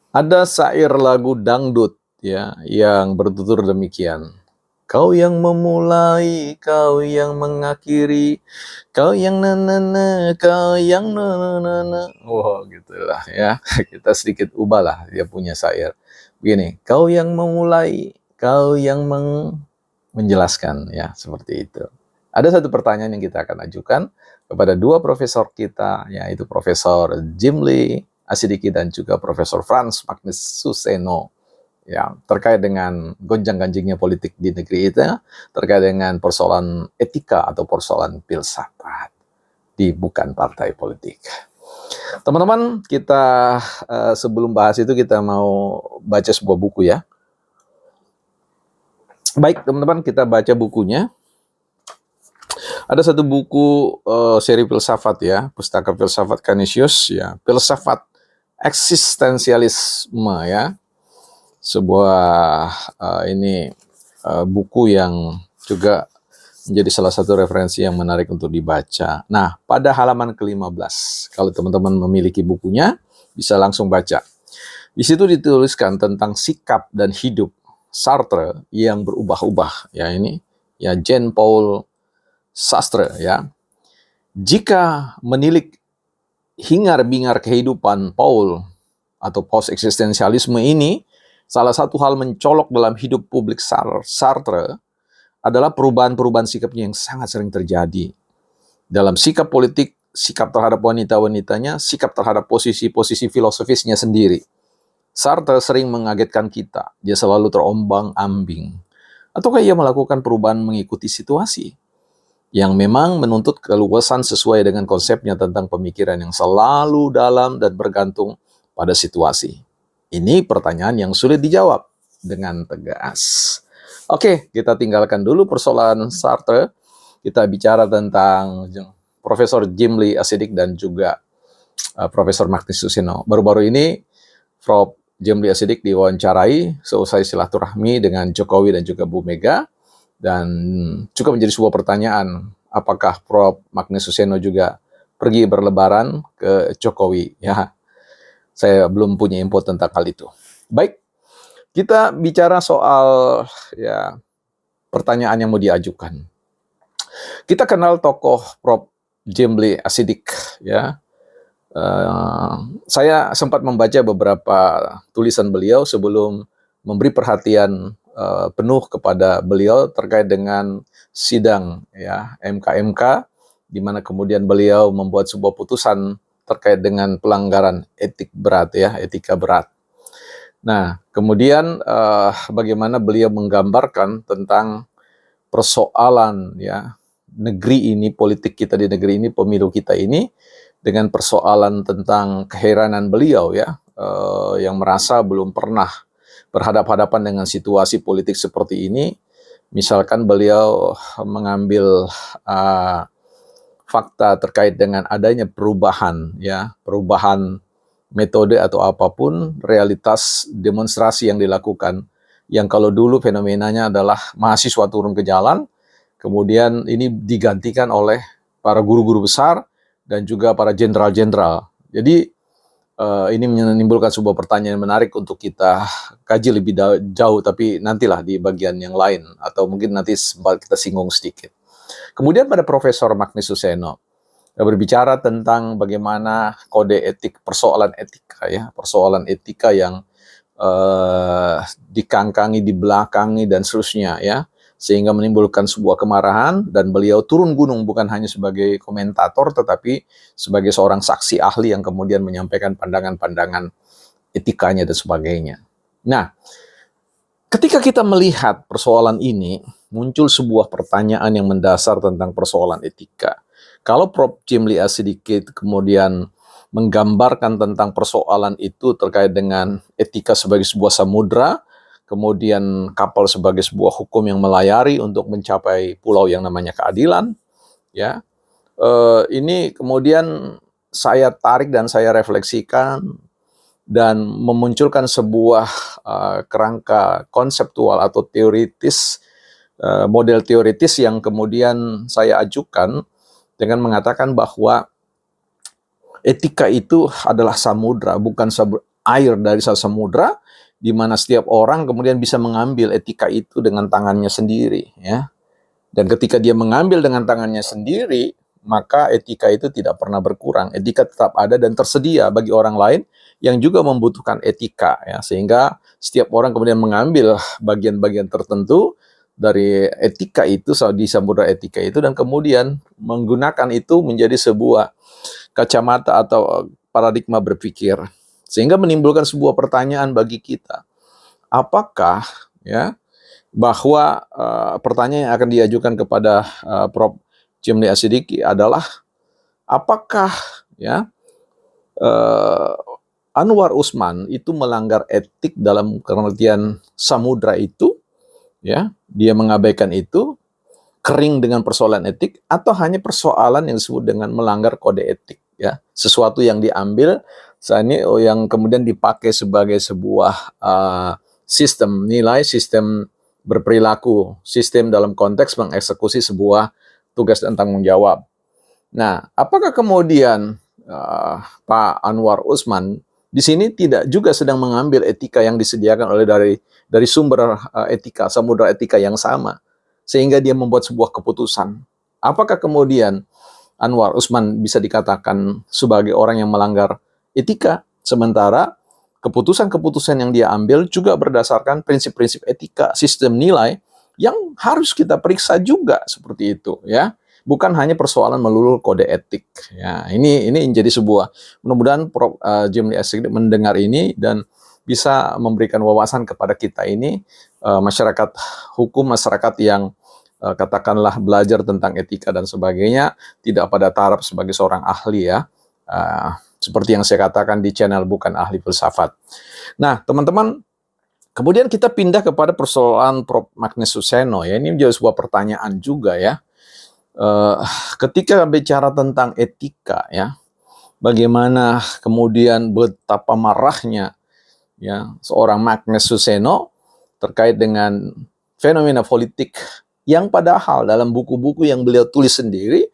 Ada syair lagu dangdut ya yang bertutur demikian. Kau yang memulai, kau yang mengakhiri, kau yang na na na, kau yang na na na na. Wah, gitulah ya. Kita sedikit ubahlah dia punya syair. Begini, kau yang memulai, kau yang menjelaskan ya, seperti itu. Ada satu pertanyaan yang kita akan ajukan kepada dua profesor kita, yaitu Profesor Jim Lee Asidiki dan juga Profesor Franz Magnus Suseno, ya, terkait dengan gonjang-ganjingnya politik di negeri itu, terkait dengan persoalan etika atau persoalan filsafat di bukan partai politik. Teman-teman, kita sebelum bahas itu kita mau baca sebuah buku ya. Baik, teman-teman, kita baca bukunya. Ada satu buku seri filsafat ya, Pustaka Filsafat Canisius ya, Filsafat Eksistensialisme ya. Sebuah buku yang juga menjadi salah satu referensi yang menarik untuk dibaca. Nah, pada halaman ke-15, kalau teman-teman memiliki bukunya, bisa langsung baca. Di situ dituliskan tentang sikap dan hidup Sartre yang berubah-ubah. Ya, ini ya Jean-Paul Sartre ya. Jika menilik hingar-bingar kehidupan Paul atau post-eksistensialisme ini, salah satu hal mencolok dalam hidup publik Sartre adalah perubahan-perubahan sikapnya yang sangat sering terjadi. Dalam sikap politik, sikap terhadap wanita-wanitanya, sikap terhadap posisi-posisi filosofisnya sendiri. Sartre sering mengagetkan kita. Dia selalu terombang-ambing. Ataukah ia melakukan perubahan mengikuti situasi? Yang memang menuntut keluasan sesuai dengan konsepnya tentang pemikiran yang selalu dalam dan bergantung pada situasi. Ini pertanyaan yang sulit dijawab dengan tegas. Oke, kita tinggalkan dulu persoalan Sartre. Kita bicara tentang Profesor Jim Lee Asidiki dan juga Profesor Magnus Suseno. Baru-baru ini Prof. Jim Lee Asidiki diwawancarai seusai silaturahmi dengan Jokowi dan juga Bu Mega. Dan juga menjadi sebuah pertanyaan, apakah Prof. Magnus Suseno juga pergi berlebaran ke Jokowi? Ya, saya belum punya info tentang hal itu. Baik, kita bicara soal ya pertanyaan yang mau diajukan. Kita kenal tokoh Prof. Jim Lee Asidiki ya. Saya sempat membaca beberapa tulisan beliau sebelum memberi perhatian penuh kepada beliau terkait dengan sidang ya MK di mana kemudian beliau membuat sebuah putusan terkait dengan pelanggaran etik berat ya, etika berat. Nah, kemudian bagaimana beliau menggambarkan tentang persoalan ya negeri ini, politik kita di negeri ini, pemilu kita ini dengan persoalan tentang keheranan beliau ya yang merasa belum pernah berhadapan-hadapan dengan situasi politik seperti ini. Misalkan beliau mengambil fakta terkait dengan adanya perubahan ya, perubahan metode atau apapun realitas demonstrasi yang dilakukan. Yang kalau dulu fenomenanya adalah mahasiswa turun ke jalan, kemudian ini digantikan oleh para guru-guru besar dan juga para jenderal-jenderal. Jadi ini menimbulkan sebuah pertanyaan yang menarik untuk kita kaji lebih jauh, tapi nantilah di bagian yang lain, atau mungkin nanti sempat kita singgung sedikit. Kemudian pada Profesor Magnus Suseno, berbicara tentang bagaimana kode etik, persoalan etika ya, persoalan etika yang dikangkangi, dibelakangi, dan seterusnya ya, sehingga menimbulkan sebuah kemarahan, dan beliau turun gunung bukan hanya sebagai komentator, tetapi sebagai seorang saksi ahli yang kemudian menyampaikan pandangan-pandangan etikanya dan sebagainya. Nah, ketika kita melihat persoalan ini, muncul sebuah pertanyaan yang mendasar tentang persoalan etika. Kalau Prof. Jim Lee Asidiki kemudian menggambarkan tentang persoalan itu terkait dengan etika sebagai sebuah samudra, kemudian kapal sebagai sebuah hukum yang melayari untuk mencapai pulau yang namanya keadilan, ya. Ini kemudian saya tarik dan saya refleksikan dan memunculkan sebuah kerangka konseptual atau teoritis, model teoritis yang kemudian saya ajukan dengan mengatakan bahwa etika itu adalah samudra, bukan air dari samudra, di mana setiap orang kemudian bisa mengambil etika itu dengan tangannya sendiri, ya. Dan ketika dia mengambil dengan tangannya sendiri, maka etika itu tidak pernah berkurang. Etika tetap ada dan tersedia bagi orang lain yang juga membutuhkan etika, ya. Sehingga setiap orang kemudian mengambil bagian-bagian tertentu dari etika itu, di samudra etika itu, dan kemudian menggunakan itu menjadi sebuah kacamata atau paradigma berpikir. Sehingga menimbulkan sebuah pertanyaan bagi kita. Apakah, ya, bahwa pertanyaan yang akan diajukan kepada Prof. Jimli Asidiki adalah apakah, ya, Anwar Usman itu melanggar etik dalam pengertian samudra itu, ya, dia mengabaikan itu, kering dengan persoalan etik, atau hanya persoalan yang disebut dengan melanggar kode etik, ya, sesuatu yang diambil saat ini yang kemudian dipakai sebagai sebuah sistem nilai, sistem berperilaku, sistem dalam konteks mengeksekusi sebuah tugas dan tanggung jawab. Nah, apakah kemudian Pak Anwar Usman di sini tidak juga sedang mengambil etika yang disediakan oleh dari sumber etika, samudra etika yang sama, sehingga dia membuat sebuah keputusan? Apakah kemudian Anwar Usman bisa dikatakan sebagai orang yang melanggar etika, sementara keputusan-keputusan yang dia ambil juga berdasarkan prinsip-prinsip etika, sistem nilai yang harus kita periksa juga seperti itu, ya. Bukan hanya persoalan melulu kode etik. Ya, ini menjadi sebuah, mudah-mudahan Prof. Jimli Asidiki mendengar ini dan bisa memberikan wawasan kepada kita ini, masyarakat hukum, masyarakat yang katakanlah belajar tentang etika dan sebagainya, tidak pada taraf sebagai seorang ahli, ya. Seperti yang saya katakan di channel Bukan Ahli Filsafat. Nah, teman-teman, kemudian kita pindah kepada persoalan Prof. Magnus Suseno, ya. Ini menjadi sebuah pertanyaan juga, ya. Ketika bicara tentang etika, ya, bagaimana kemudian betapa marahnya, ya, seorang Magnus Suseno terkait dengan fenomena politik yang padahal dalam buku-buku yang beliau tulis sendiri,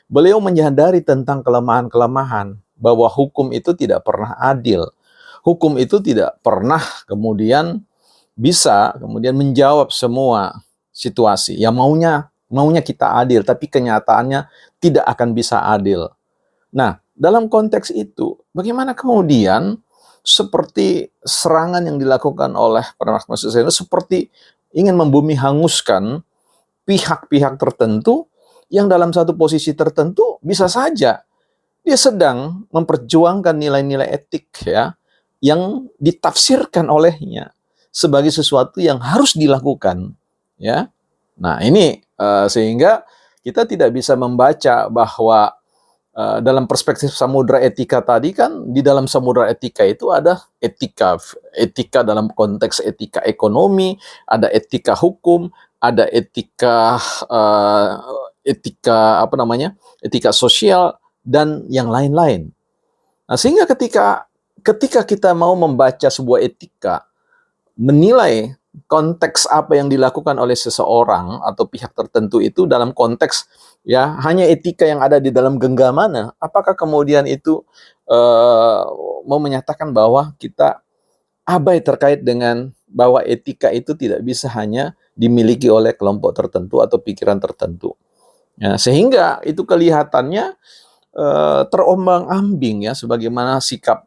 beliau menyadari tentang kelemahan-kelemahan, bahwa hukum itu tidak pernah adil. Hukum itu tidak pernah kemudian bisa kemudian menjawab semua situasi. Yang maunya kita adil, tapi kenyataannya tidak akan bisa adil. Nah, dalam konteks itu, bagaimana kemudian seperti serangan yang dilakukan oleh Magnus Suseno seperti ingin membumi hanguskan pihak-pihak tertentu yang dalam satu posisi tertentu bisa saja dia sedang memperjuangkan nilai-nilai etik, ya, yang ditafsirkan olehnya sebagai sesuatu yang harus dilakukan, ya. Nah, ini sehingga kita tidak bisa membaca bahwa dalam perspektif samudra etika tadi, kan di dalam samudra etika itu ada etika dalam konteks etika ekonomi, ada etika hukum, ada etika etika sosial dan yang lain-lain. Nah, sehingga ketika kita mau membaca sebuah etika, menilai konteks apa yang dilakukan oleh seseorang atau pihak tertentu itu dalam konteks, ya, hanya etika yang ada di dalam genggaman, apakah kemudian itu mau menyatakan bahwa kita abai terkait dengan bahwa etika itu tidak bisa hanya dimiliki oleh kelompok tertentu atau pikiran tertentu. Ya, sehingga itu kelihatannya terombang-ambing, ya, sebagaimana sikap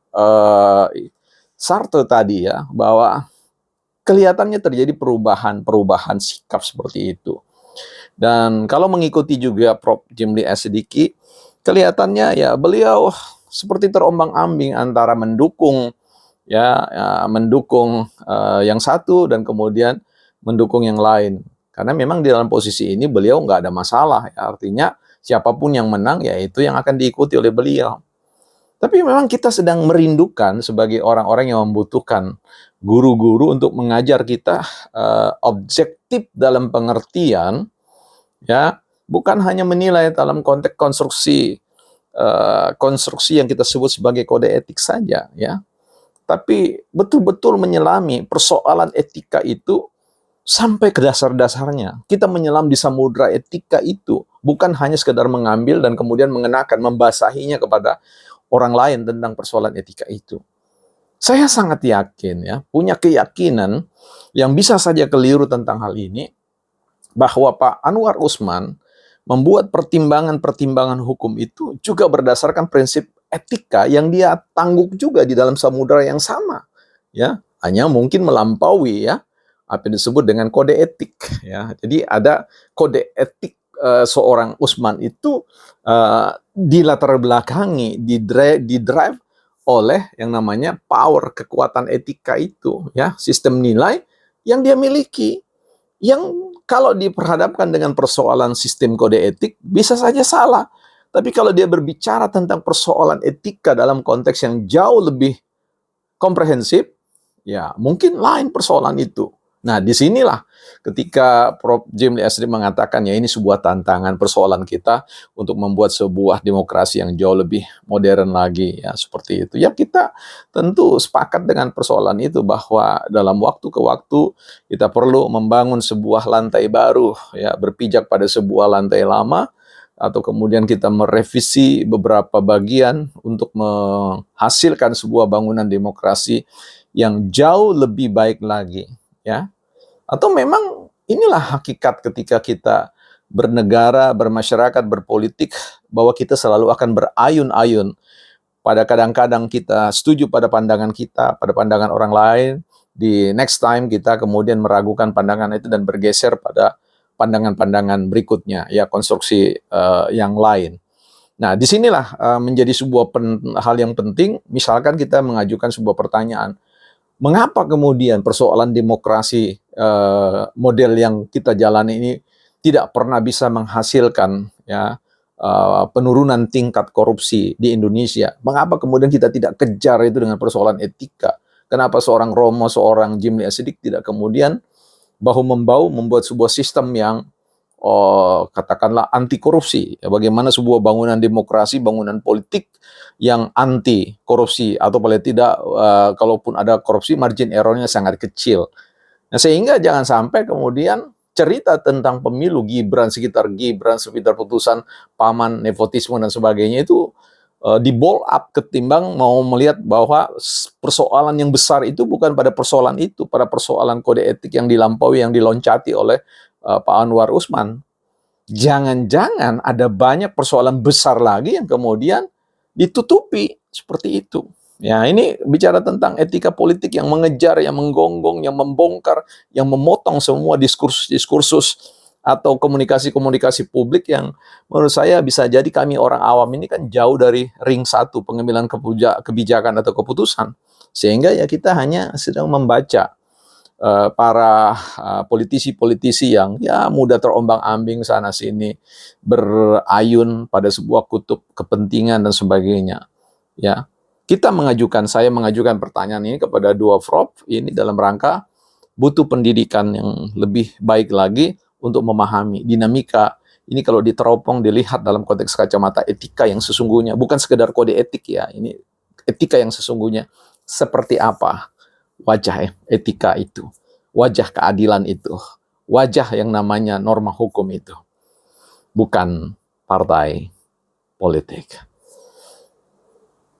Sartre tadi, ya, bahwa kelihatannya terjadi perubahan sikap seperti itu. Dan kalau mengikuti juga Prof. Jimli Asidiki, kelihatannya, ya, beliau seperti terombang-ambing antara mendukung, mendukung yang satu dan kemudian mendukung yang lain. Karena memang di dalam posisi ini beliau nggak ada masalah, ya, artinya siapapun yang menang, ya, itu yang akan diikuti oleh beliau. Tapi memang kita sedang merindukan sebagai orang-orang yang membutuhkan guru-guru untuk mengajar kita objektif dalam pengertian, ya, bukan hanya menilai dalam konteks konstruksi yang kita sebut sebagai kode etik saja, ya, tapi betul-betul menyelami persoalan etika itu sampai ke dasar-dasarnya. Kita menyelam di samudra etika itu, bukan hanya sekedar mengambil dan kemudian mengenakan, membasahinya kepada orang lain tentang persoalan etika itu. Saya sangat yakin ya, punya keyakinan yang bisa saja keliru tentang hal ini, bahwa Pak Anwar Usman membuat pertimbangan-pertimbangan hukum itu juga berdasarkan prinsip etika yang dia tangguk juga di dalam samudera yang sama. Ya, hanya mungkin melampaui ya apa yang disebut dengan kode etik ya. Jadi ada kode etik seorang Usman itu dilatar belakangi, di drive oleh yang namanya power, kekuatan etika itu ya, sistem nilai yang dia miliki, yang kalau diperhadapkan dengan persoalan sistem kode etik bisa saja salah. Tapi kalau dia berbicara tentang persoalan etika dalam konteks yang jauh lebih komprehensif, ya mungkin lain persoalan itu. Nah, disinilah ketika Prof. Jimli Asri mengatakan ya ini sebuah tantangan persoalan kita untuk membuat sebuah demokrasi yang jauh lebih modern lagi, ya seperti itu. Ya kita tentu sepakat dengan persoalan itu, bahwa dalam waktu ke waktu kita perlu membangun sebuah lantai baru, ya berpijak pada sebuah lantai lama, atau kemudian kita merevisi beberapa bagian untuk menghasilkan sebuah bangunan demokrasi yang jauh lebih baik lagi, ya. Atau memang inilah hakikat ketika kita bernegara, bermasyarakat, berpolitik, bahwa kita selalu akan berayun-ayun. Pada kadang-kadang kita setuju pada pandangan kita, pada pandangan orang lain, di next time kita kemudian meragukan pandangan itu dan bergeser pada pandangan-pandangan berikutnya, ya konstruksi yang lain. Nah, disinilah menjadi sebuah hal yang penting. Misalkan kita mengajukan sebuah pertanyaan, mengapa kemudian persoalan demokrasi model yang kita jalani ini tidak pernah bisa menghasilkan ya penurunan tingkat korupsi di Indonesia? Mengapa kemudian kita tidak kejar itu dengan persoalan etika? Kenapa seorang Romo, seorang Jimli Asidik tidak kemudian bahu-membahu membuat sebuah sistem yang katakanlah anti korupsi? Ya, bagaimana sebuah bangunan demokrasi, bangunan politik yang anti korupsi, atau paling tidak kalaupun ada korupsi margin errornya sangat kecil. Nah, sehingga jangan sampai kemudian cerita tentang pemilu Gibran, sekitar putusan paman, nepotisme dan sebagainya itu di blow up, ketimbang mau melihat bahwa persoalan yang besar itu bukan pada persoalan itu, pada persoalan kode etik yang dilampaui, yang diloncati oleh Pak Anwar Usman. Jangan-jangan ada banyak persoalan besar lagi yang kemudian ditutupi seperti itu. Ya, ini bicara tentang etika politik yang mengejar, yang menggonggong, yang membongkar, yang memotong semua diskursus-diskursus atau komunikasi-komunikasi publik yang menurut saya bisa jadi kami orang awam ini kan jauh dari ring satu pengambilan kebijakan atau keputusan. Sehingga ya kita hanya sedang membaca para politisi-politisi yang ya mudah terombang-ambing sana sini, berayun pada sebuah kutub kepentingan dan sebagainya. Ya, saya mengajukan pertanyaan ini kepada dua Prof ini dalam rangka butuh pendidikan yang lebih baik lagi untuk memahami dinamika ini. Kalau diteropong, dilihat dalam konteks kacamata etika yang sesungguhnya, bukan sekedar kode etik ya, ini etika yang sesungguhnya seperti apa wajah etika itu, wajah keadilan itu, wajah yang namanya norma hukum itu, bukan partai politik.